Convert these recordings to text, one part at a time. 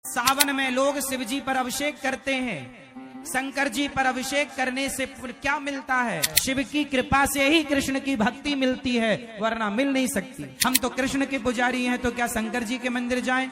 सावन में लोग शिव जी पर अभिषेक करते हैं। शंकर जी पर अभिषेक करने से क्या मिलता है? शिव की कृपा से ही कृष्ण की भक्ति मिलती है, वरना मिल नहीं सकती। हम तो कृष्ण के पुजारी हैं, तो क्या शंकर जी के मंदिर जाएं?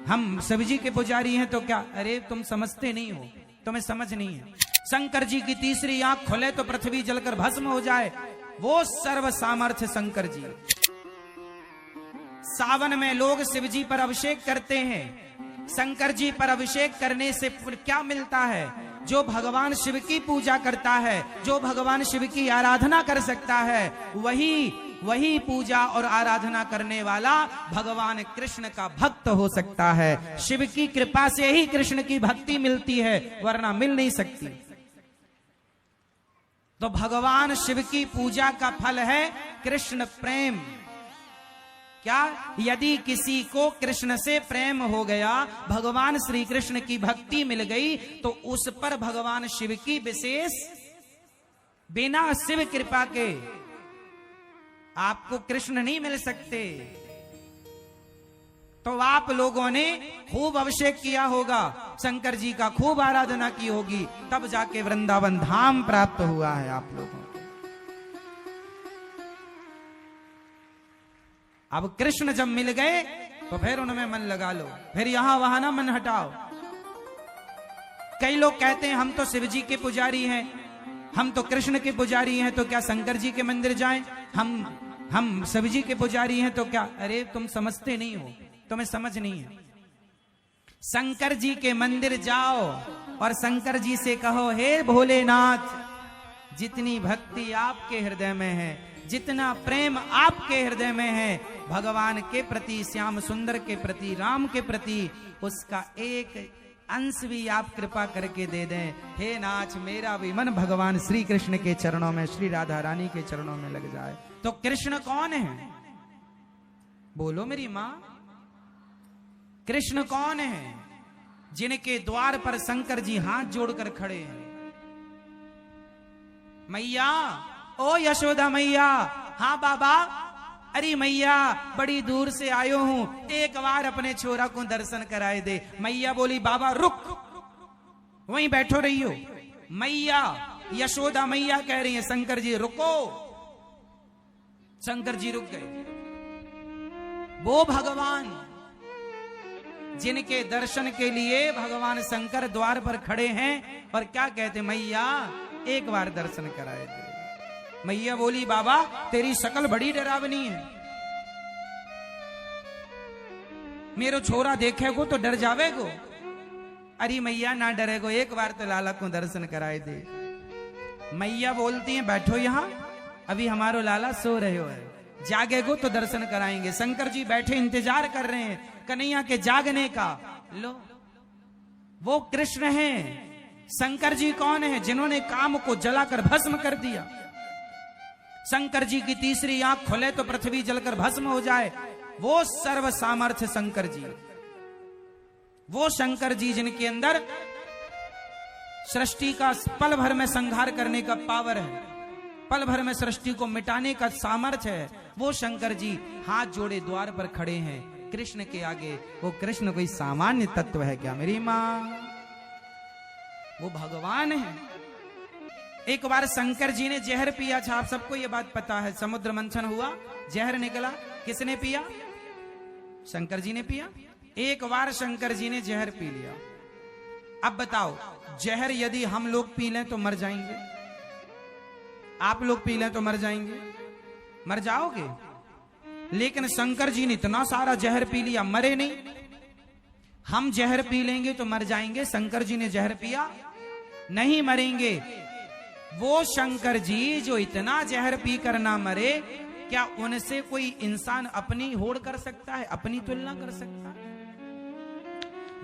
हम शिव जी के पुजारी हैं, तो क्या? अरे तुम समझते नहीं हो, तुम्हें समझ नहीं है। शंकर जी की तीसरी आंख खुले तो पृथ्वी जलकर भस्म हो जाए, वो सर्व सामर्थ्य शंकर जी। सावन में लोग शिव जी पर अभिषेक करते हैं। शंकर जी पर अभिषेक करने से क्या मिलता है? जो भगवान शिव की पूजा करता है, जो भगवान शिव की आराधना कर सकता है, वही पूजा और आराधना करने वाला भगवान कृष्ण का भक्त हो सकता है। शिव की कृपा से ही कृष्ण की भक्ति मिलती है, वरना मिल नहीं सकती। तो भगवान शिव की पूजा का फल है कृष्ण प्रेम। क्या? यदि किसी को कृष्ण से प्रेम हो गया, भगवान श्री कृष्ण की भक्ति मिल गई, तो उस पर भगवान शिव की विशेष, बिना शिव कृपा के आपको कृष्ण नहीं मिल सकते। तो आप लोगों ने खूब अभिषेक किया होगा, शंकर जी का खूब आराधना की होगी, तब जाके वृंदावन धाम प्राप्त हुआ है आप लोगों को। अब कृष्ण जब मिल गए तो फिर उनमें मन लगा लो, फिर यहां वहां ना मन हटाओ। कई लोग कहते हैं हम तो शिव जी के पुजारी हैं, हम तो कृष्ण के पुजारी हैं, तो क्या शंकर जी के मंदिर जाएं? हम शिव जी के पुजारी हैं, तो क्या? अरे तुम समझते नहीं हो, तुम्हें समझ नहीं है। शंकर जी के मंदिर जाओ और शंकर जी से कहो, हे भोलेनाथ, जितनी भक्ति आपके हृदय में है, जितना प्रेम आपके हृदय में है भगवान के प्रति, श्याम सुंदर के प्रति, राम के प्रति, उसका एक अंश भी आप कृपा करके दे दें। हे नाथ, मेरा भी मन भगवान श्री कृष्ण के चरणों में, श्री राधा रानी के चरणों में लग जाए। तो कृष्ण कौन है? बोलो मेरी मां, कृष्ण कौन है? जिनके द्वार पर शंकर जी हाथ जोड़कर खड़े हैं। मैया, ओ यशोदा मैया। हाँ बाबा। अरे मैया, बड़ी दूर से आयो हूं, एक बार अपने छोरा को दर्शन कराए दे। मैया बोली, बाबा रुक, वहीं बैठो रही हो। मैया, यशोदा मैया कह रही है, शंकर जी रुको। शंकर जी रुक गए। वो भगवान जिनके दर्शन के लिए भगवान शंकर द्वार पर खड़े हैं और क्या कहते, मैया एक बार दर्शन कराए दे। मैया बोली, बाबा तेरी शकल बड़ी डरावनी है, मेरो छोरा देखेगो तो डर जावेगो। अरे मैया ना डरेगो, एक बार तो लाला को दर्शन कराए दे। मैया बोलती हैं, बैठो यहां, अभी हमारो लाला सो रहे हो है, जागेगो तो दर्शन कराएंगे। शंकर जी बैठे इंतजार कर रहे हैं कन्हैया के जागने का। लो, वो कृष्ण हैं। शंकर जी कौन है? जिन्होंने काम को जलाकर भस्म कर दिया। शंकर जी की तीसरी आंख खुले तो पृथ्वी जलकर भस्म हो जाए, वो सर्व सामर्थ्य शंकर जी। वो शंकर जी जिनके अंदर सृष्टि का पल भर में संहार करने का पावर है, पल भर में सृष्टि को मिटाने का सामर्थ्य है, वो शंकर जी हाथ जोड़े द्वार पर खड़े हैं कृष्ण के आगे। वो कृष्ण कोई सामान्य तत्व है क्या मेरी मां? वो भगवान है। एक बार शंकर जी ने जहर पिया था, आप सबको ये बात पता है। समुद्र मंथन हुआ, जहर निकला, किसने पिया? शंकर जी ने पिया। एक बार शंकर जी ने जहर पी लिया। अब बताओ, जहर यदि हम लोग पी लें तो मर जाएंगे? आप लोग पी लें तो मर जाएंगे? मर जाओगे। लेकिन शंकर जी ने इतना सारा जहर पी लिया, मरे नहीं। हम जहर पी लेंगे तो मर जाएंगे, शंकर जी ने जहर पिया, नहीं मरेंगे। वो शंकर जी जो इतना जहर पी कर ना मरे, क्या उनसे कोई इंसान अपनी होड़ कर सकता है, अपनी तुलना कर सकता है?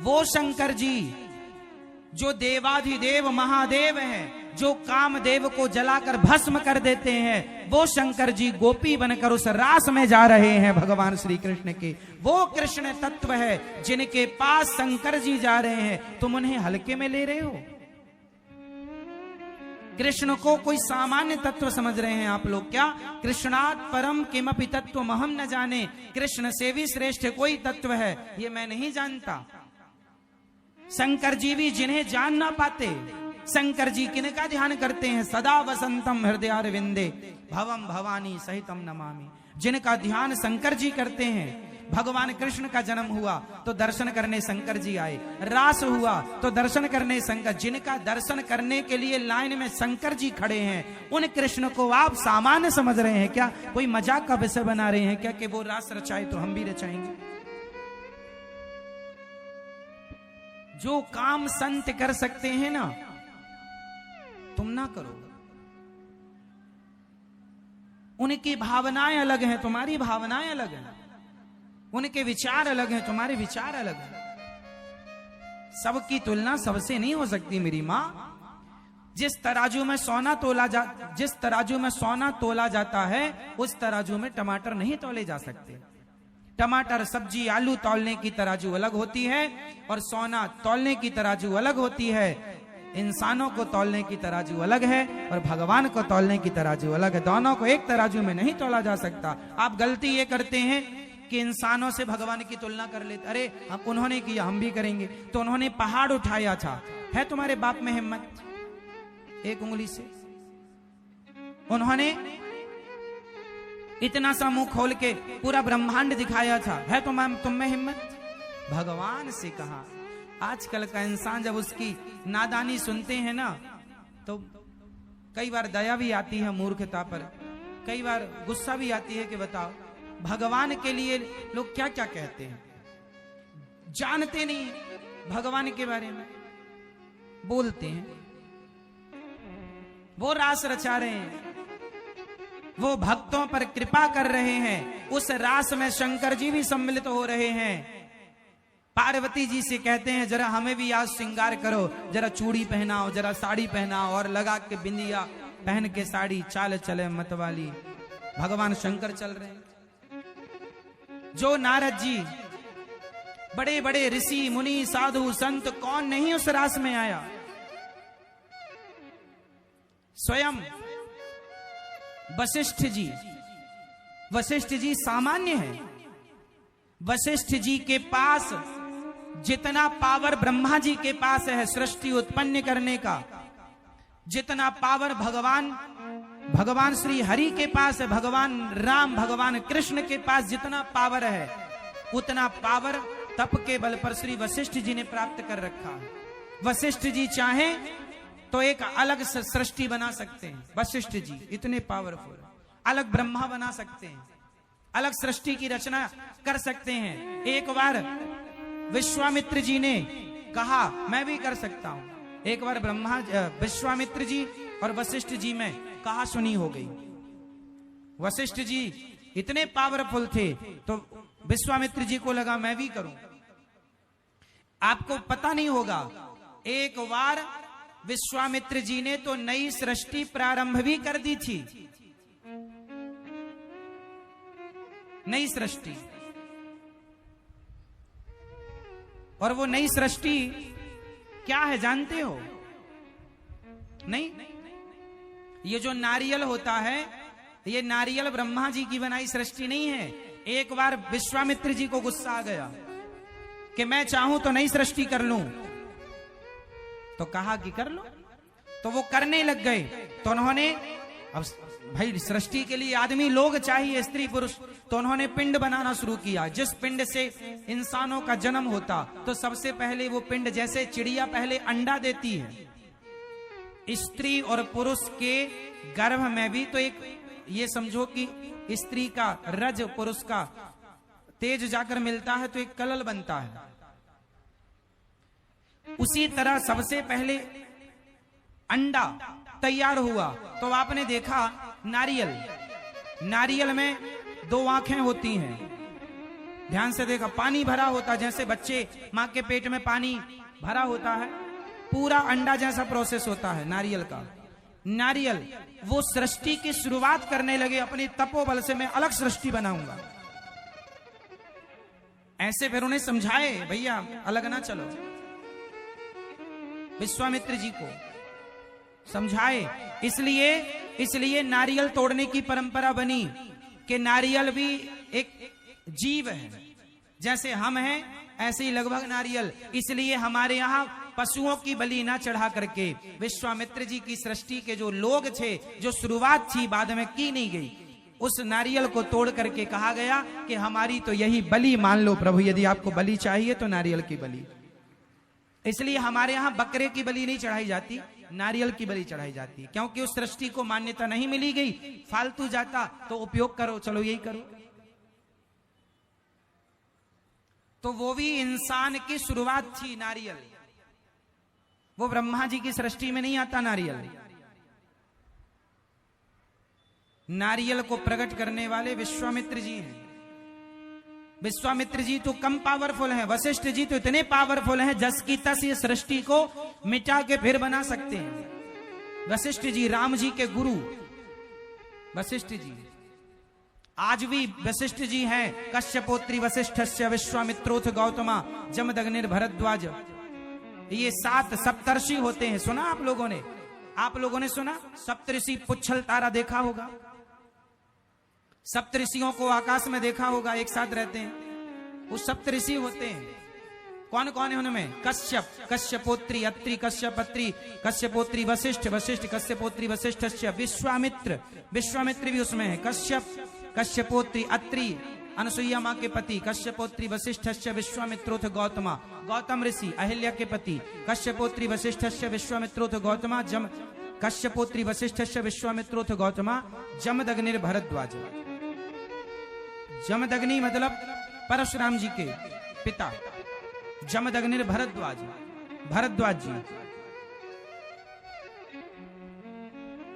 वो शंकर जी जो देवाधिदेव महादेव हैं, जो कामदेव को जलाकर भस्म कर देते हैं, वो शंकर जी गोपी बनकर उस रास में जा रहे हैं भगवान श्री कृष्ण के। वो कृष्ण तत्व है जिनके पास शंकर जी जा रहे हैं, तुम उन्हें हल्के में ले रहे हो। कृष्ण को कोई सामान्य तत्व समझ रहे हैं आप लोग क्या? कृष्णात् परम किमपि तत्व महम न जाने, कृष्ण से भी श्रेष्ठ कोई तत्व है ये मैं नहीं जानता। शंकर जी भी जिन्हें जान ना पाते, शंकर जी किनका ध्यान करते हैं? सदा वसंतम हृदयारविंदे भवम भवानी सहितम नमामि। जिनका ध्यान शंकर जी करते हैं, भगवान कृष्ण का जन्म हुआ तो दर्शन करने शंकर जी आए, रास हुआ तो दर्शन करने शंकर, जिनका दर्शन करने के लिए लाइन में शंकर जी खड़े हैं, उन कृष्ण को आप सामान्य समझ रहे हैं क्या? कोई मजाक का विषय बना रहे हैं क्या कि वो रास रचाए तो हम भी रचाएंगे? जो काम संत कर सकते हैं ना, तुम ना करो। उनकी भावनाएं अलग हैं, तुम्हारी भावनाएं अलग हैं। उनके विचार अलग हैं, तुम्हारे विचार अलग हैं। सबकी तुलना सबसे नहीं हो सकती मेरी मां। जिस तराजू में सोना तोला जाता है, उस तराजू में टमाटर नहीं तोले जा सकते। टमाटर, सब्जी, आलू तौलने की तराजू अलग होती है और सोना तौलने की तराजू अलग होती है। इंसानों को तौलने की तराजू अलग है और भगवान को तौलने की तराजू अलग है। दोनों को एक तराजू में नहीं तोला जा सकता। आप गलती ये करते हैं कि इंसानों से भगवान की तुलना कर लेते। अरे हम, उन्होंने किया हम भी करेंगे। तो उन्होंने पहाड़ उठाया था, है तुम्हारे बाप में हिम्मत? एक उंगली से उन्होंने इतना सा मुंह खोल के पूरा ब्रह्मांड दिखाया था, है तुम में हिम्मत? भगवान से कहा। आजकल का इंसान जब उसकी नादानी सुनते हैं ना, तो कई बार दया भी आती है मूर्खता पर, कई बार गुस्सा भी आती है कि बताओ भगवान के लिए लोग क्या क्या कहते हैं। जानते नहीं भगवान के बारे में, बोलते हैं। वो रास रचा रहे हैं, वो भक्तों पर कृपा कर रहे हैं। उस रास में शंकर जी भी सम्मिलित हो रहे हैं। पार्वती जी से कहते हैं जरा हमें भी आज श्रृंगार करो, जरा चूड़ी पहनाओ, जरा साड़ी पहनाओ, और लगा के बिंदिया पहन के साड़ी, चाल चले मतवाली। भगवान शंकर चल रहे हैं। जो नारद जी, बड़े बड़े ऋषि मुनि साधु संत, कौन नहीं उस रास में आया? स्वयं वशिष्ठ जी। वशिष्ठ जी सामान्य है। वशिष्ठ जी के पास जितना पावर ब्रह्मा जी के पास है सृष्टि उत्पन्न करने का, जितना पावर भगवान श्री हरि के पास है, भगवान राम, भगवान कृष्ण के पास जितना पावर है, उतना पावर तप के बल पर श्री वशिष्ठ जी ने प्राप्त कर रखा है। वशिष्ठ जी चाहें तो एक अलग सृष्टि बना सकते हैं। वशिष्ठ जी इतने पावरफुल, अलग ब्रह्मा बना सकते हैं, अलग सृष्टि की रचना कर सकते हैं। एक बार विश्वामित्र जी ने कहा मैं भी कर सकता हूं। एक बार विश्वामित्र जी और वशिष्ठ जी में कहा सुनी हो गई। वशिष्ठ जी इतने पावरफुल थे तो विश्वामित्र जी को लगा मैं भी करूं। आपको पता नहीं होगा, एक बार विश्वामित्र जी ने तो नई सृष्टि प्रारंभ भी कर दी थी। नई सृष्टि, और वो नई सृष्टि क्या है जानते हो? नहीं, ये जो नारियल होता है, ये नारियल ब्रह्मा जी की बनाई सृष्टि नहीं है। एक बार विश्वामित्र जी को गुस्सा आ गया कि मैं चाहूं तो नई सृष्टि कर लूं, तो कहा कि कर लो। तो वो करने लग गए। तो उन्होंने, अब भाई सृष्टि के लिए आदमी लोग चाहिए, स्त्री पुरुष, तो उन्होंने पिंड बनाना शुरू किया। जिस पिंड से इंसानों का जन्म होता, तो सबसे पहले वो पिंड, जैसे चिड़िया पहले अंडा देती है, स्त्री और पुरुष के गर्भ में भी तो एक, ये समझो कि स्त्री का रज, पुरुष का तेज जाकर मिलता है तो एक कलल बनता है। उसी तरह सबसे पहले अंडा तैयार हुआ। तो आपने देखा नारियल में दो आंखें होती हैं, ध्यान से देखा, पानी भरा होता, जैसे बच्चे मां के पेट में पानी भरा होता है, पूरा अंडा जैसा प्रोसेस होता है नारियल का। नारियल वो सृष्टि की शुरुआत करने लगे अपनी तपोबल से, मैं अलग सृष्टि बनाऊंगा। ऐसे फिर उन्हें समझाए भैया अलग ना चलो, विश्वामित्र जी को समझाए। इसलिए नारियल तोड़ने की परंपरा बनी कि नारियल भी एक जीव है, जैसे हम हैं ऐसे ही लगभग नारियल। इसलिए हमारे यहाँ पशुओं की बलि ना चढ़ा करके विश्वामित्र जी की सृष्टि के जो लोग थे, जो शुरुआत थी बाद में की नहीं गई, उस नारियल को तोड़ करके कहा गया कि हमारी तो यही बलि मान लो प्रभु, यदि आपको बलि चाहिए तो नारियल की बलि। इसलिए हमारे यहाँ बकरे की बलि नहीं चढ़ाई जाती, नारियल की बलि चढ़ाई जाती है, क्योंकि उस सृष्टि को मान्यता नहीं मिली गई। फालतू जाता तो उपयोग करो, चलो यही करो। तो वो भी इंसान की शुरुआत थी नारियल, वो ब्रह्मा जी की सृष्टि में नहीं आता नारियल। नारियल को प्रकट करने वाले विश्वामित्र जी हैं। विश्वामित्र जी तो कम पावरफुल हैं, वशिष्ठ जी तो इतने पावरफुल हैं जस की तस ये सृष्टि को मिटा के फिर बना सकते हैं। वशिष्ठ जी राम जी के गुरु वशिष्ठ जी, आज भी वशिष्ठ जी हैं। कश्यपोत्री वशिष्ठस्य विश्वामित्रोथ गौतमा जमदग्निर भरद्वाज, ये 7 सप्तर्षि होते हैं। सुना आप लोगों ने सुना? सप्तऋषि पुच्छल तारा देखा होगा, सप्तऋषियों को आकाश में देखा होगा, एक साथ रहते हैं। वो सप्तऋषि होते हैं। कौन कौन है उनमें? कश्यप, कश्यपोत्री अत्रि, कश्यपत्री, कश्यपोत्री वशिष्ठ, वशिष्ठ कश्यपोत्री वशिष्ठस्य, विश्वामित्र, विश्वामित्र भी उसमें है। कश्यप, कश्यपोत्री अत्रि, अनुसुईया माँ के पति, कश्यपोत्री वशिष्ठस्य विश्वामित्रोथ गौतमा, गौतम ऋषि अहिल्या के पति, कश्यपोत्री वशिष्ठस्य विश्वामित्रोथ गौतमा जम, कश्यपोत्री वशिष्ठस्य विश्वामित्रोथ गौतमा जमदग्निर भरद्वाज। जमदग्नि मतलब परशुराम जी के पिता, जमदग्निर भरद्वाज, भरद्वाज जी।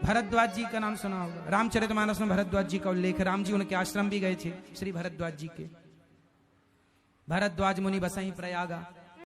भरद्वाज जी का नाम सुना होगा, रामचरितमानस में भरद्वाज जी का उल्लेख है। राम जी उनके आश्रम भी गए थे, श्री भरद्वाज जी के। भरद्वाज मुनि बसई प्रयागा,